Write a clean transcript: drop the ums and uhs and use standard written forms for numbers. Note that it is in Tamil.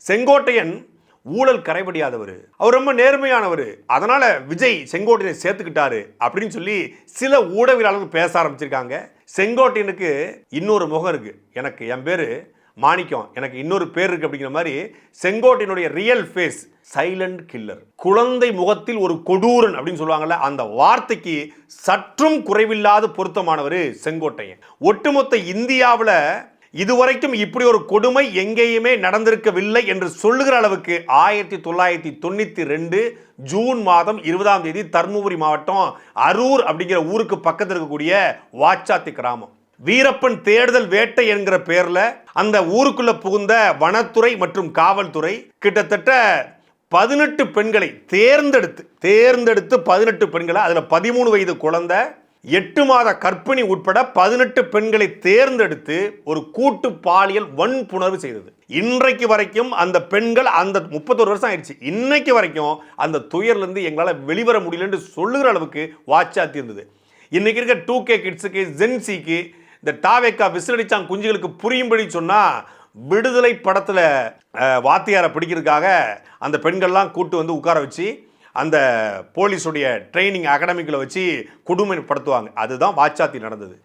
செங்கோட்டையன் ஊழல் கரைபடியாதவர், அவர் ரொம்ப நேர்மையானவர், அதனால விஜய் செங்கோட்டையனை சேர்த்துக்கிட்டாரு அப்படின்னு சொல்லி சில ஊடகவியலாளர்கள் பேச ஆரம்பிச்சிருக்காங்க. செங்கோட்டையனுக்கு இன்னொரு முகம் இருக்கு, எனக்கு என் பேரு மாணிக்கம், எனக்கு இன்னொரு பேர் இருக்கு அப்படிங்கிற மாதிரி செங்கோட்டையனுடைய ரியல் ஃபேஸ் சைலண்ட் கில்லர், குழந்தை முகத்தில் ஒரு கொடூரன் அப்படின்னு சொல்லுவாங்கல்ல, அந்த வார்த்தைக்கு சற்றும் குறைவில்லாத பொருத்தமானவர் செங்கோட்டையன். ஒட்டுமொத்த இந்தியாவில் இதுவரைக்கும் இப்படி ஒரு கொடுமை எங்கேயுமே நடந்திருக்கவில்லை என்று சொல்லுகிற அளவுக்கு 1992 ஜூன் மாதம் 20ஆம் தேதி தர்மபுரி மாவட்டம் அரூர் அப்படிங்கிற ஊருக்கு பக்கத்தில் இருக்கக்கூடிய வாச்சாத்தி கிராமம், வீரப்பன் தேடுதல் வேட்டை என்கிற பெயர்ல அந்த ஊருக்குள்ள புகுந்த வனத்துறை மற்றும் காவல்துறை கிட்டத்தட்ட 18 பெண்களை தேர்ந்தெடுத்து 18 பெண்களை, அதுல 13 வயது குழந்தை, 8 மாத கர்ப்பிணி உட்பட 18 பெண்களை தேர்ந்தெடுத்து ஒரு கூட்டு பாலியல் வன்புணர்வு செய்தது. இன்றைக்கு வரைக்கும் அந்த பெண்கள், அந்த 31 வருஷம் ஆயிடுச்சு, இன்னைக்கு வரைக்கும் அந்த துயர்லேருந்து எங்களால் வெளிவர முடியலன்னு சொல்லுகிற அளவுக்கு வாச்சாத்தி இருந்தது. இன்னைக்கு இருக்க 2K கிட்ஸுக்கு, ஜென்சிக்கு, இந்த டாவேக்கா விசிலடிச்சான் குஞ்சுகளுக்கு புரியும்படி சொன்னா, விடுதலை படத்துல வாத்தியாரை பிடிக்கிறதுக்காக அந்த பெண்கள்லாம் கூட்டு வந்து உட்கார வச்சு அந்த போலீஸுடைய ட்ரைனிங் அகாடமிக்குள்ள வச்சு கொடுமைப்படுத்துவாங்க. அதுதான் வாச்சாத்தி நடந்தது.